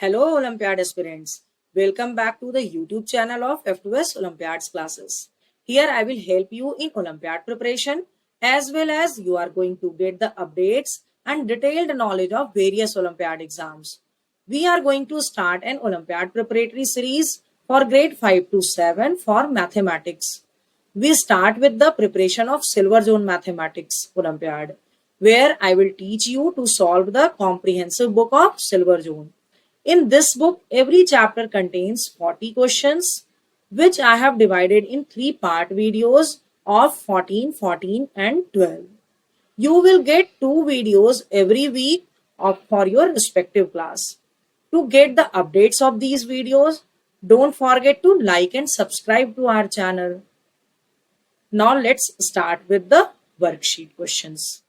Hello Olympiad aspirants. Welcome back to the YouTube channel of F2S Olympiads classes. Here I will help you in Olympiad preparation as well as you are going to get the updates and detailed knowledge of various Olympiad exams. We are going to start an Olympiad preparatory series for grade 5 to 7 for mathematics. We start with the preparation of Silver Zone Mathematics Olympiad, where I will teach you to solve the comprehensive book of Silver Zone. In this book, every chapter contains 40 questions, which I have divided in three-part videos of 14, 14 and 12. You will get two videos every week for your respective class. To get the updates of these videos, don't forget to like and subscribe to our channel. Now let's start with the worksheet questions.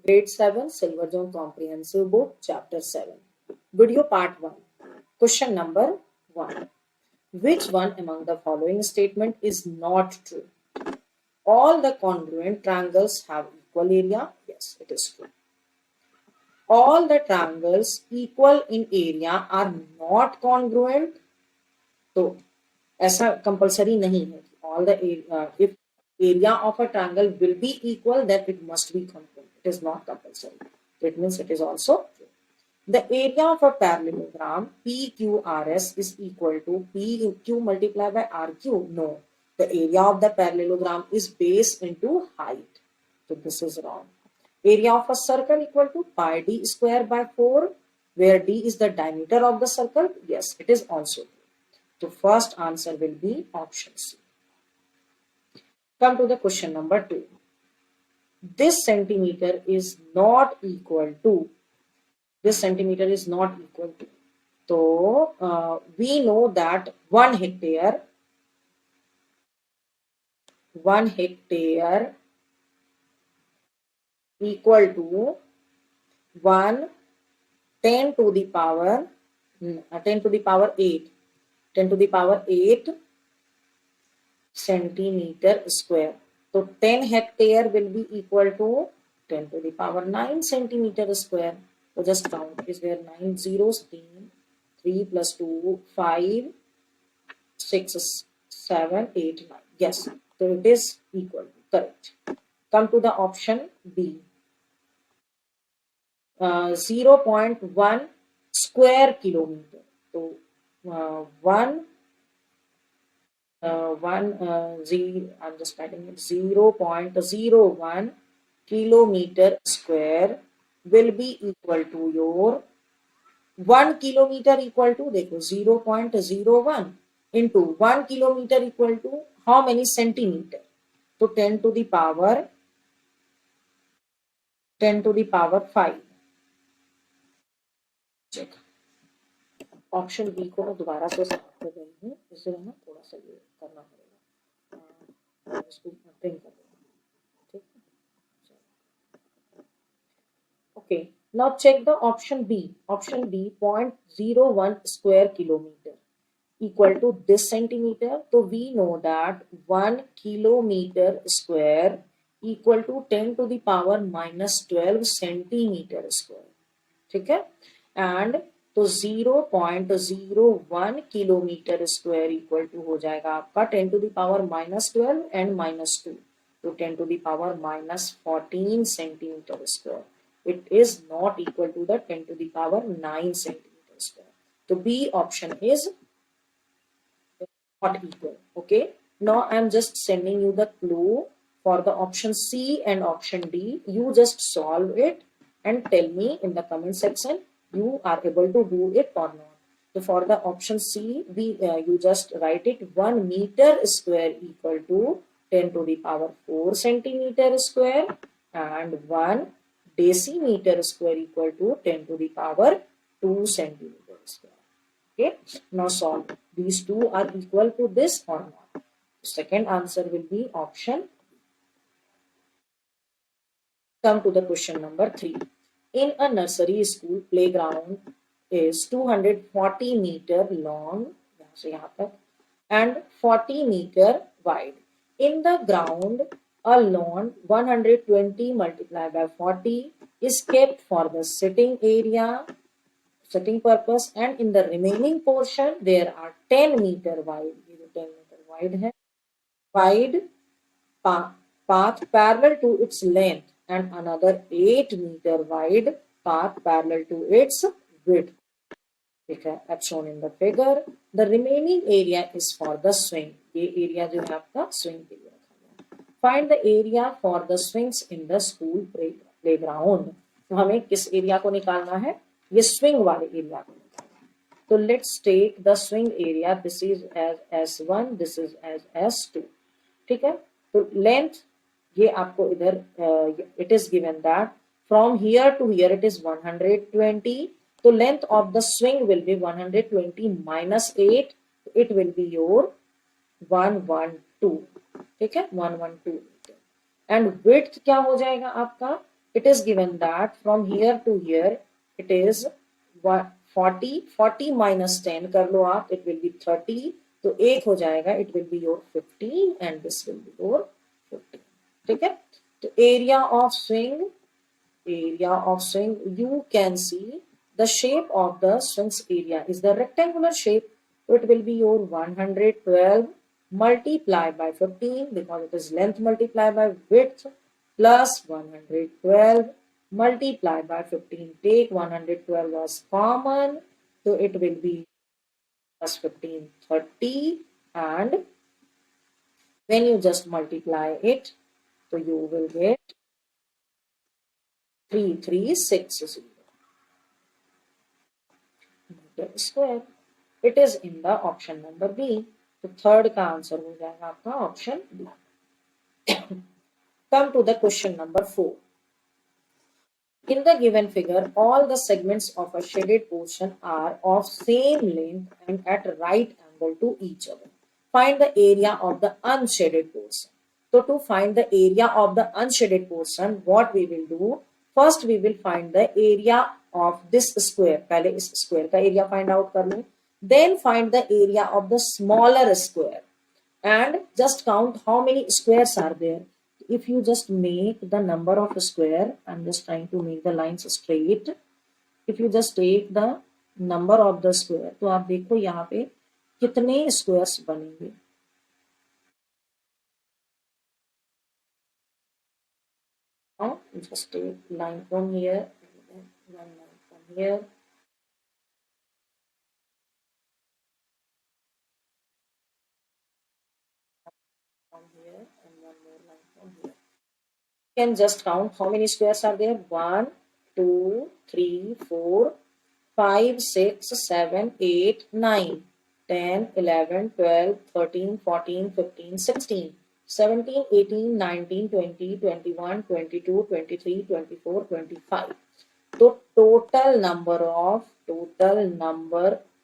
Grade 7 Silver Zone Comprehensive Book Chapter 7. Video Part 1. Question number 1. Which one among the following statement is not true? All the congruent triangles have equal area. Yes, it is true. All the triangles equal in area are not congruent. तो ऐसा compulsory नहीं है. All the if area of a triangle will be equal, then it must be congruent. It is not compulsory. It means it is also true. The area of a parallelogram PQRS is equal to PQ multiplied by RQ. No, the area of the parallelogram is base into height. So this is wrong. Area of a circle equal to pi d square by 4, where d is the diameter of the circle. Yes, it is also true. So first answer will be option C. Come to the question number 2. This centimeter is not equal to. This centimeter is not equal to. So we know that 1 hectare equal to 1 10 to the power 10 to the power 8 10 to the power 8 centimeter square. So 10 hectare will be equal to 10 to the power 9 centimeter square. So just count. Is there 9 zeros? 3 plus 2, 5, 6, 7, 8, 9. Yes, so it is equal. Correct. Come to the option B. 0.1 square kilometer. So 1 I'm just writing it. 0.01 kilometer square will be equal to your 1 kilometer equal to देखो 0.01 into 1 kilometer equal to how many centimeter? So 10 to the power 5. Check. Option B को मैं दोबारा से start कर रही हूँ. इसे ना थोड़ा सा ये करना पड़ेगा. इसको प्रिंट कर देना. ठीक है. Okay. Now check the option B. Option B 0.01 square kilometer equal to this centimeter. So we know that 1 kilometer square equal to 10 to the power minus 12 centimeter square. ठीक है. And तो 0.01 किलोमीटर स्क्वायर इक्वल टू हो जाएगा आपका 10 to the power minus 12 and minus 2. तो 10 to the power minus 14 centimetre square. It is not equal to the 10 to the power 9 centimeter square. So B option is not equal. Okay. Now I am just sending you the clue for the option C and option D. You just solve it and tell me in the comment section you are able to do it or not. So for the option C, you just write it 1 meter square equal to 10 to the power 4 centimeter square and 1 decimeter square equal to 10 to the power 2 centimeter square. Okay. Now solve. These two are equal to this or not. The second answer will be option. Come to the question number 3. In a nursery school, playground is 240 meter long and 40 meter wide. In the ground, a lawn 120 multiplied by 40 is kept for the sitting area sitting purpose, and in the remaining portion there are 10 meter wide, ये जो 10 meter wide है, wide path parallel to its length and another 8 meter wide path parallel to its width. Okay, as shown in the figure. The remaining area is for the swing. ये area जो है आपका swing के लिए रखा गया. Find the area for the swings in the school playground. तो हमें किस एरिया को निकालना है? ये swing वाले एरिया को निकालना है. तो let's take the swing area. This is as S1, this is as S2. ठीक है. तो लेंथ ये आपको इधर it is given that from here to here it is 120. So length of the swing will be 120 minus 8. It will be your 112. ठीक है, 112 meter. And width क्या हो जाएगा आपका? It is given that from here to here it is 40 minus 10 कर लो आप, it will be 30. तो एक हो जाएगा, it will be your 15 and this will be your 15. ठीक है. तो area of swing you can see the shape of the swing's area is the rectangular shape. So it will be your 112 multiplied by 15 because it is length multiplied by width plus 112 multiplied by 15. Take 112 as common. So it will be plus 15, 30, and when you just multiply it, so you will get 3360 meter square. It is in the option number B. तो third का answer हो जाएगा आपका option B. Come to the question number 4. In the given figure, all the segments of a shaded portion are of same length and at right angle to each other. Find the area of the unshaded portion. So to find the area of the unshaded portion, what we will do? First we will find the area of this square. पहले इस square का area find out कर लो. Then find the area of the smaller square and just count how many squares are there. If you just make the number of square, I'm just trying to make the lines straight. If you just take the number of the square, तो आप देखो यहाँ पे कितने squares बनेंगे. Now just take line from here, and then one line from here. From here and one more line from here. You can just count how many squares are there. 1, 2, 3, 4, 5, 6, 7, 8, 9, 10, 11, 12, 13, 14, 15, 16, 17, 18, 19, 20, 21, 22, 23, 24, 25. So total number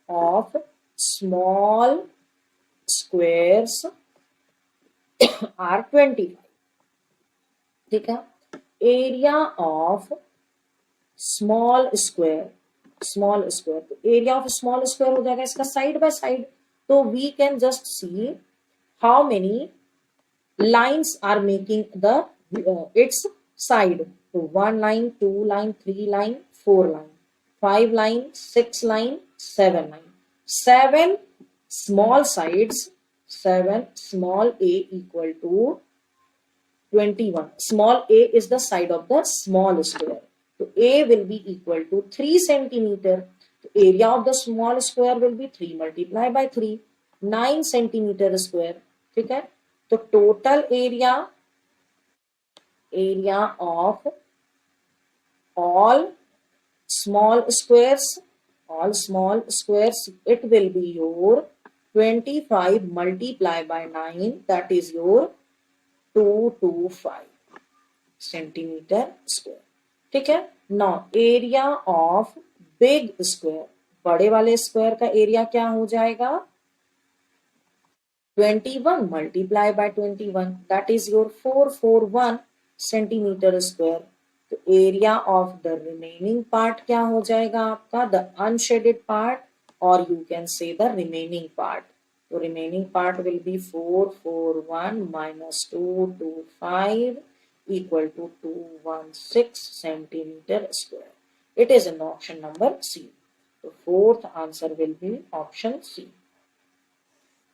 of small squares are 25. ठीक है. Area of small square तो area of small square हो जाएगा इसका side by side. तो we can just see how many lines are making the its side. तो 1 line, 2 line, 3 line, 4 line, 5 line, 6 line, 7 line. 7 small sides, 7 small a equal to 21. Small a is the side of the small square. So a will be equal to 3 centimeter. So area of the small square will be 3 multiplied by 3, 9 centimeter square. ठीक है. तो total area of all small squares, it will be your 25 multiplied by 9, that is your 225 centimeter square. ठीक है. Now area of big square, बड़े वाले square का area क्या हो जाएगा? 21 multiplied by 21, that is your 441 centimeter square. तो area of the remaining part क्या हो जाएगा आपका? द अनशेडेड पार्ट, और you can say the remaining part. तो remaining part will be 441 minus 225 equal to 216 centimeter square. It is in option number C. The fourth answer will be option C.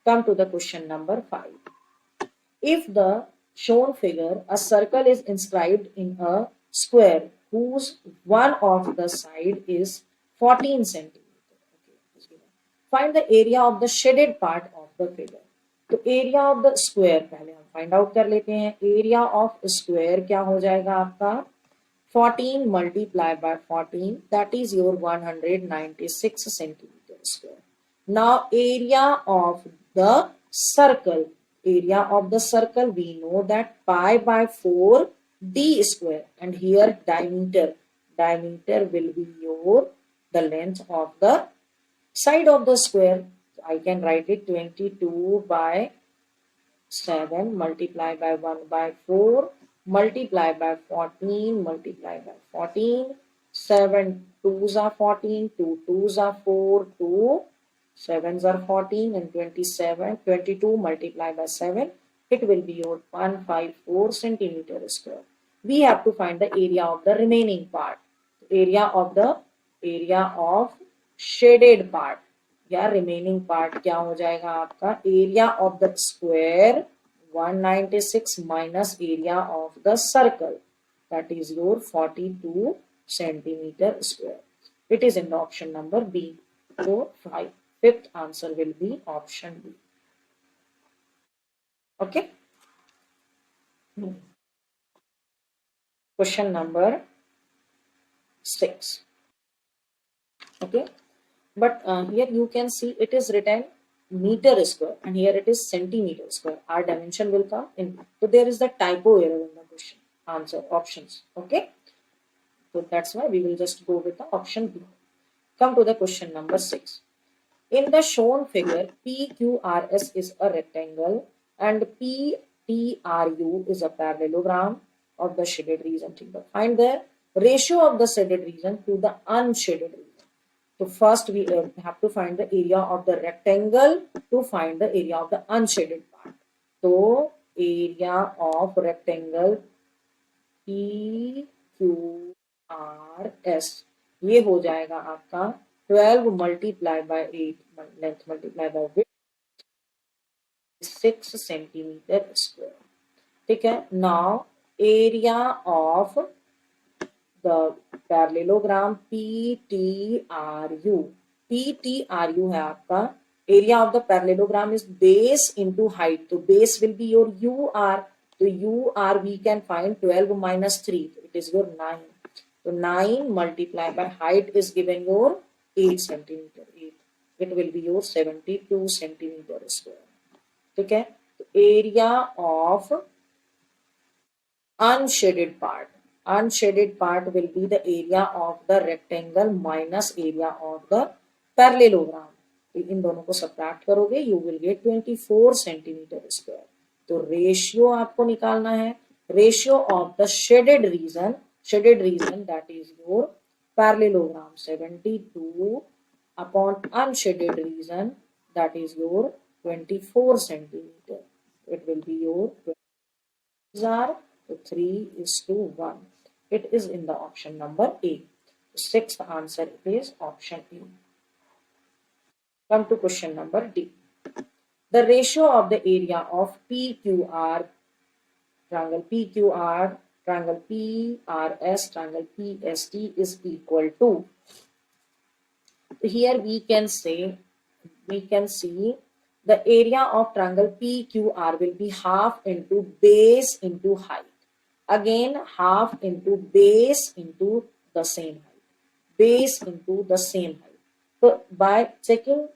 Come to the question number 5. If the shown figure, a circle is inscribed in a square whose one of the side is 14 centimeter. Okay, find the area of the shaded part of the figure. तो area of the square पहले हम find out कर लेते हैं. Area of square क्या हो जाएगा आपका 14 multiplied by 14, that is your 196 centimeter square. Now area of the circle, we know that pi by 4 d square, and here diameter will be your the length of the side of the square. I can write it 22 by 7 multiplied by 1 by 4 multiply by 14 multiply by 14. 7 2s are 14, 2 2s are 4, 2 7s are 14, and 22 multiplied by 7, it will be your 154 centimeter square. We have to find the area of the remaining part. Area of shaded part या remaining part क्या हो जाएगा आपका area of the square 196 minus area of the circle, that is your 42 centimeter square. It is in the option number B. So fifth answer will be option B. Okay. Question number 6. Okay. But here you can see it is written meter square and here it is centimeter square. Our dimension will come in. So there is the typo error in the question answer options. Okay. So that's why we will just go with the option B. Come to the question number 6. In the shown figure, PQRS is a rectangle and PTRU is a parallelogram of the shaded region. Find the ratio of the shaded region to the unshaded region. So first we have to find the area of the rectangle to find the area of the unshaded part. So area of rectangle PQRS ये हो जाएगा आपका 12 multiplied by 8 length multiplied by width 6 centimeter square. ठीक है. Now area of the parallelogram PTRU है आपका area of the parallelogram is base into height. So base will be your UR. So UR we can find 12 minus 3. It is your 9. So 9 multiplied by height is given your 8 centimeter. 8. It will be your 72 centimeter square. Okay. So area of unshaded part. Unshaded part will be the area of the rectangle minus area of the parallelogram. इन दोनों को subtract करोगे you will get 24 centimeter square. तो ratio आपको निकालना है. Ratio of the shaded region that is your parallelogram 72 upon unshaded region that is your 24 centimeter. It will be your 3:1. It is in the option number A. The sixth answer is option A. Come to question number D. The ratio of the area of PQR, triangle PQR, triangle PRS, triangle PST is equal to. Here we can see the area of triangle PQR will be half into base into height. Again half into base into the same height. Base into the same height. So by checking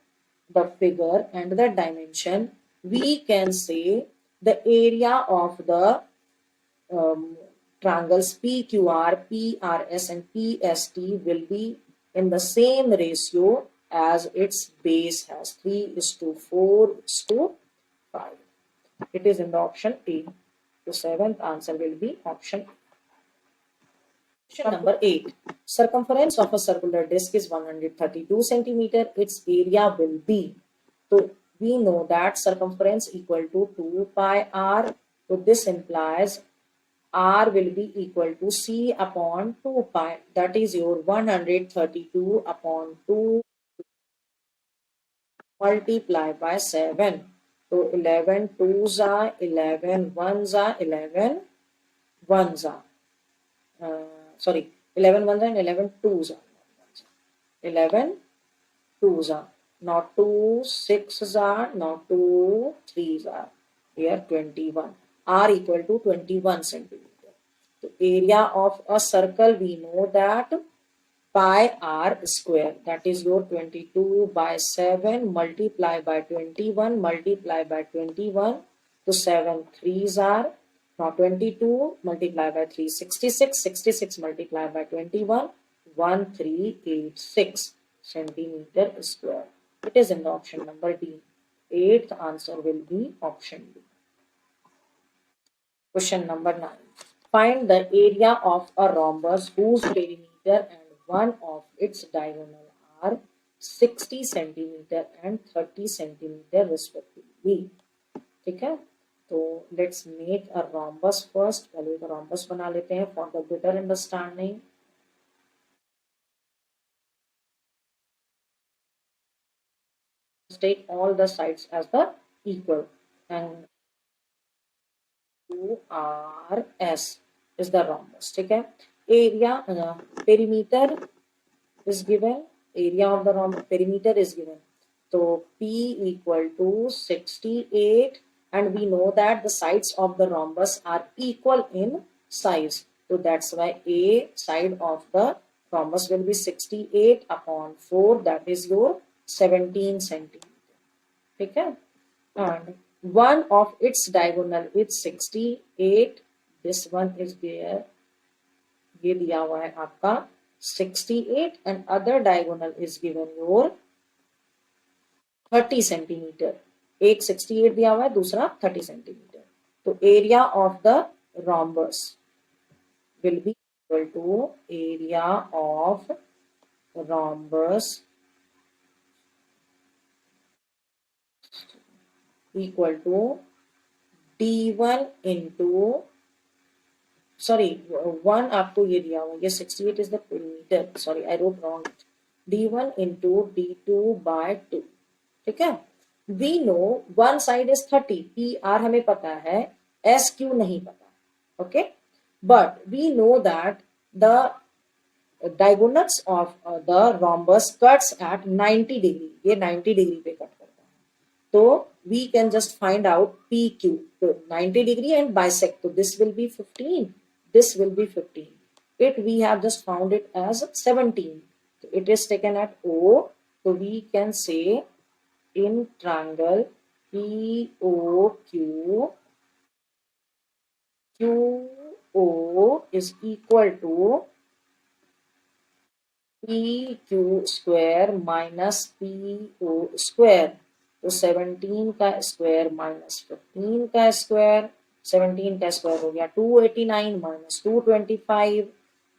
the figure and the dimension, we can say the area of the triangles PQR, PRS and PST will be in the same ratio as its base has 3:4:5. It is in the option A. The seventh answer will be option A. Question number 8. Circumference of a circular disc is 132 centimeter. Its area will be. So we know that circumference equal to 2 pi r. So this implies R will be equal to C upon 2 pi. That is your 132 upon 2 multiply by 7. So 11 twos are 11 ones are 11 ones are. Sorry, 11 ones and 11 twos are. 11 twos are. Not 2 sixes are, not 2 threes are. Here 21. R equal to 21 centimeter. The area of a circle, we know that pi r square, that is your 22 by 7 multiply by 21 multiply by 21. So 7 threes are, now 22 multiply by 3 66, 66 multiply by 21 1386 centimeter square. It is in the option number D. Eighth answer will be option D. Question number 9. Find the area of a rhombus whose perimeter and one of its diagonal are 60 centimeter and 30 centimeter respectively. ठीक है, तो let's make a rhombus first. पहले एक rhombus बना लेते हैं for the better understanding. Take all the sides as the equal and QRS is the rhombus. ठीक है, area perimeter is given, area of the rhombus perimeter is given. So P equal to 68 and we know that the sides of the rhombus are equal in size. So that's why A side of the rhombus will be 68 upon 4, that is your 17 centimeter. ठीक है, and one of its diagonal is 68. This one is there, ये दिया हुआ है आपका 68 and other diagonal is given your 30 centimeter. एक 68 दिया हुआ है, दूसरा 30 centimeter. तो area of the rhombus will be equal to area of rhombus equal to D1 into, sorry, 1 आपको ये दिया हुआ, ये 68 is the perimeter, sorry I wrote wrong, D1 into D2 by 2. ठीक है, we know one side is 30, PR हमें पता है, SQ नहीं पता, okay, but we know that the diagonals of the rhombus cuts at 90 degree, ये 90 degree पे cut करता है, तो we can just find out PQ, so 90 degree and bisect, so this will be 15, this will be 15, it we have just found it as 17, so it is taken at O, so we can say in triangle POQ, QO is equal to PQ square minus PO square, तो 17 का square minus 15 का square, 17 का square हो गया 289 minus 225,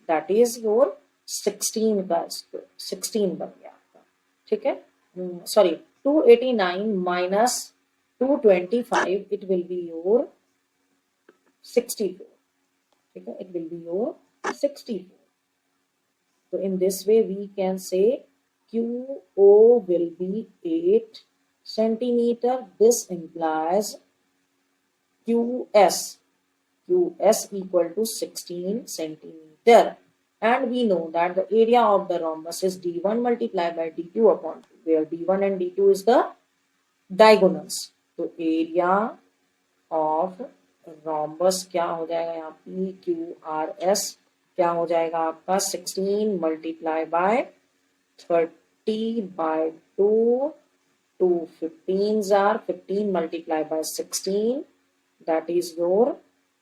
that is your 16 का square, 16 बन गया आपका. ठीक है, sorry 289 minus 225 it will be your 64. ठीक है, it will be your 64. So in this way we can say QO will be 8 centimeter. This implies QS equal to 16 centimeter. And we know that the area of the rhombus is D1 multiplied by D2 upon 2, where D1 and D2 is the diagonals. So area of rhombus क्या हो जाएगा यहाँ PQRS क्या हो जाएगा आपका 16 multiply by 30 by 2, 2 15s are 15 multiply by 16, that is your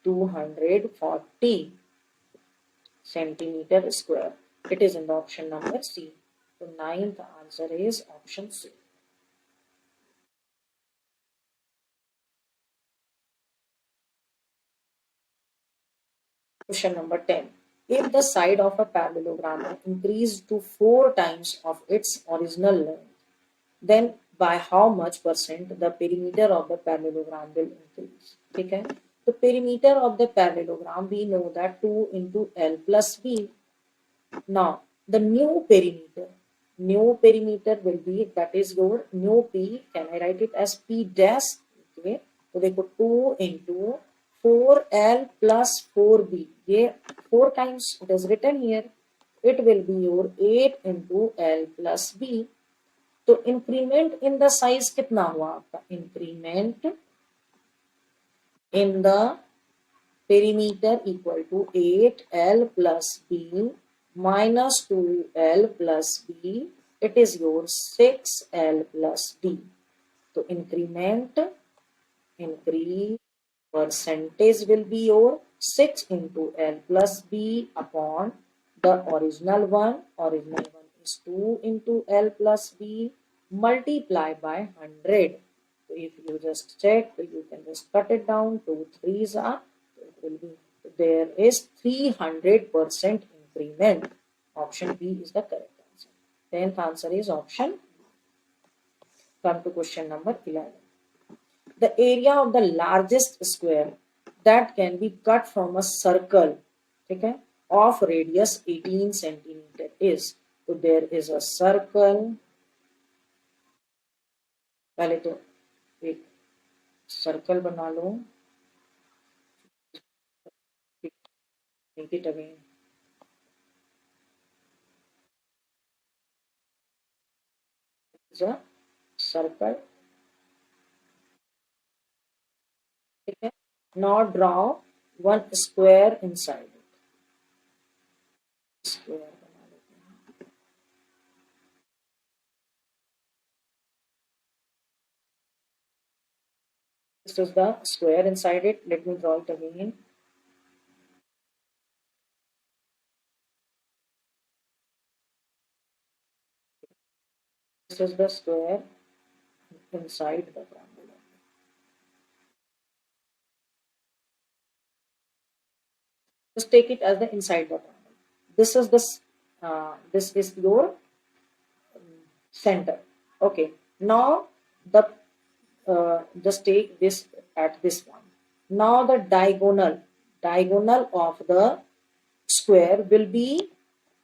240 centimeter square. It is in the option number C. The ninth answer is option C. Question number 10. If the side of a parallelogram is increased to 4 times of its original length, then by how much percent the perimeter of the parallelogram will increase? ठीक है, The perimeter of the parallelogram, we know that 2 into L plus B. Now, the new perimeter will be, that is your new P, can I write it as P dash? Okay, so they put 2 into 4L plus 4B. Yeah, 4 times it is written here. It will be your 8 into L plus B. तो increment in the size कितना हुआ आपका? Increment in the perimeter equal to 8L plus B minus 2L plus B. It is your 6L plus D. So increase percentage will be your 6 into L plus B upon the original one. Original one is 2 into L plus B multiply by 100. So if you just check, you can just cut it down. 2 3s are, it will be, there is 300% increment. Option B is the correct answer. 10th answer is option. Come to question number 11. The area of the largest square that can be cut from a circle, okay, of radius 18 centimeter is. So there is a circle. पहले तो एक circle बना लो. Make it again. It's a circle. Okay. Now draw one square inside it. Square बना लेते हैं. This is the square inside it. Let me draw it again. This is the square inside the triangle. Just take it as the inside the triangle. This is this is your center. Okay. Now the just take this at this one. Now the diagonal of the square will be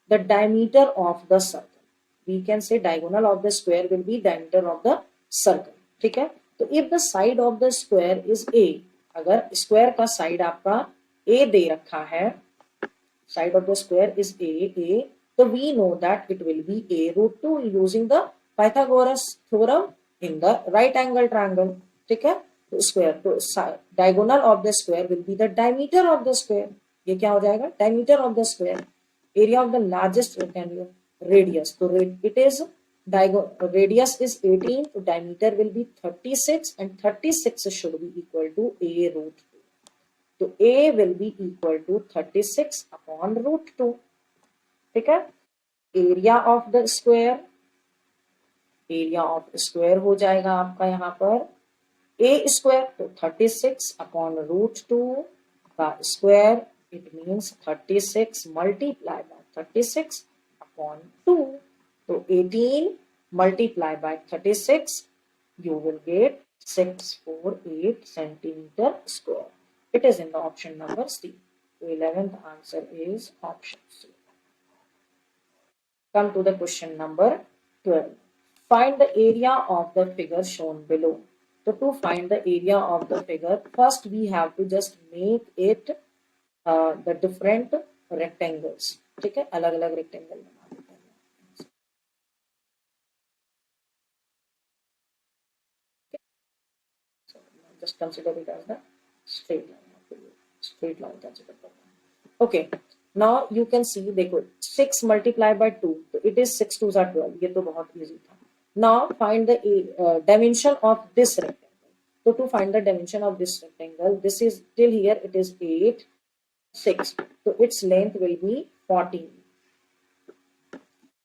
the diameter of the circle. We can say diagonal of the square will be diameter of the circle. ठीक है? तो if the side of the square is A, अगर square का side आपका A दे रखा है, side of the square is A, so we know that it will be A root 2 using the Pythagoras theorem in the right angle triangle. ठीक है? तो square, तो diagonal of the square will be the diameter of the square. ये क्या हो जाएगा? Diameter of the square. Area of the largest rectangular radius. So it is radius is 18, so diameter will be 36, and 36 should be equal to A root 2. So A will be equal to 36 upon root 2. ठीक है? Area of the square हो जाएगा आपका यहाँ पर A square, तो 36 upon root 2 का square, it means 36 multiplied by 36 upon 2. So 18 multiplied by 36, you will get 648 centimeter square. It is in the option number C. So 11th answer is option C. Come to the question number 12. Find the area of the figure shown below. So to find the area of the figure, first we have to just make it the different rectangles. ठीक है? अलग अलग rectangle बना देते हैं. So just consider it as the straight line. Straight line consider करना है. Okay. Now you can see, देखो 6 multiplied by 2, so it is 6 2s are 12. ये तो बहुत easy था. Now find the dimension of this rectangle. So to find the dimension of this rectangle, this is till here it is 8, 6. So its length will be 14.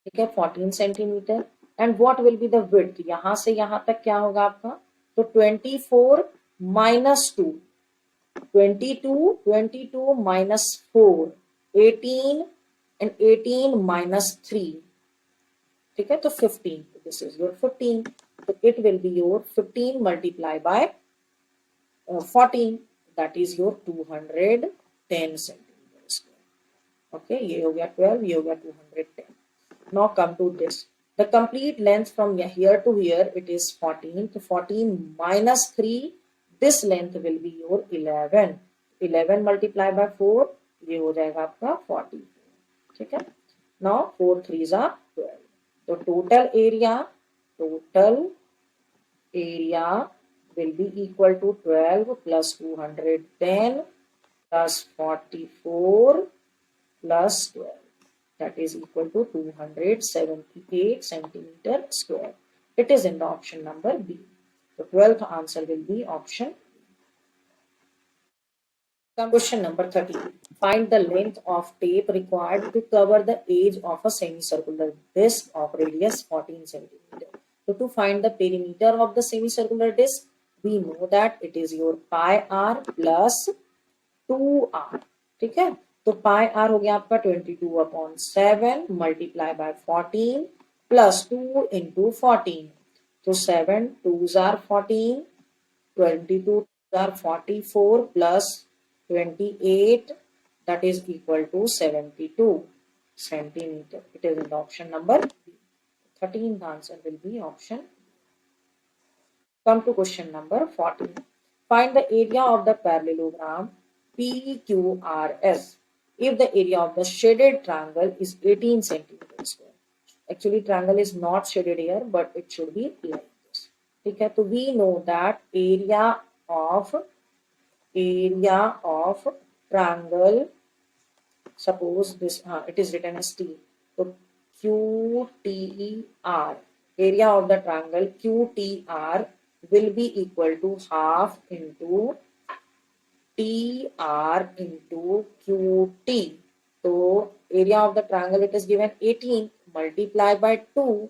ठीक है, 14 centimeter. And what will be the width? यहाँ से यहाँ तक क्या होगा आपका? तो 24 minus 2. 22 minus 4. 18 and 18 minus 3. ठीक है, तो 15. This is your 15. So it will be your 15 multiplied by 14. that is your 210 centimeter square. Okay, ये हो गया 12, ये हो गया 210. Now come to this. The complete length from here to here, it is 14. So 14 minus 3, this length will be your 11. 11 multiplied by 4, ये हो जाएगा आपका 44. ठीक है. Now 4 3s are 12. So total area will be equal to 12 plus 210 plus 44 plus 12. That is equal to 278 centimeter square. It is in the option number B. The 12th answer will be option. Question number 30. Find the length of tape required to cover the edge of a semicircular disc of radius 14 centimeter. So to find the perimeter of the semicircular disc, we know that it is your pi r plus 2r. ठीक है. तो पाई are हो गया आपका 22/7 multiply by 14 plus 2 into 14. तो 7 2s are 14, 22 2s are 44 plus 28, that is equal to 72 centimeter. It is in the option number B. 13th answer will be option. Come to question number 14. Find the area of the parallelogram PQRS if the area of the shaded triangle is 18 centimeter square. Actually, triangle is not shaded here, but it should be like this. Okay, so we know that area of triangle, suppose this it is written as T. So QTER, area of the triangle QTR will be equal to half into TR into QT. So area of the triangle, it is given 18, multiply by 2,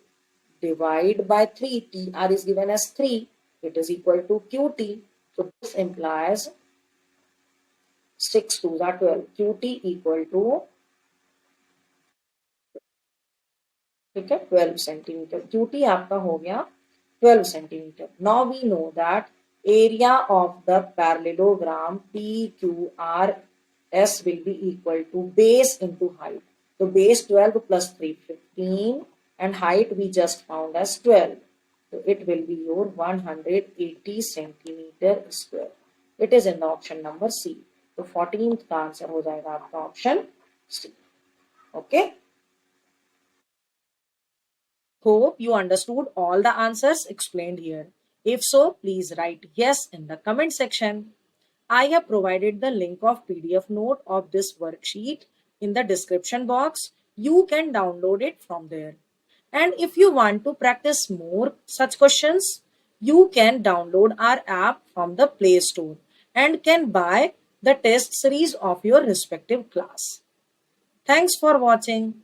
divide by 3, TR is given as 3, it is equal to QT. So this implies 6 2s are 12, QT equal to 12 centimeter. QT आपका हो गया 12 centimeter. Now we know that area of the parallelogram PQRS will be equal to base into height. So base 12 plus 3 15 and height we just found as 12. So it will be your 180 centimeter square. It is in the option number C. So 14th का answer हो जाएगा आपका option C. Okay. Hope you understood all the answers explained here. If so, please write yes in the comment section. I have provided the link of PDF note of this worksheet in the description box. You can download it from there. And if you want to practice more such questions, you can download our app from the Play Store and can buy the test series of your respective class. Thanks for watching.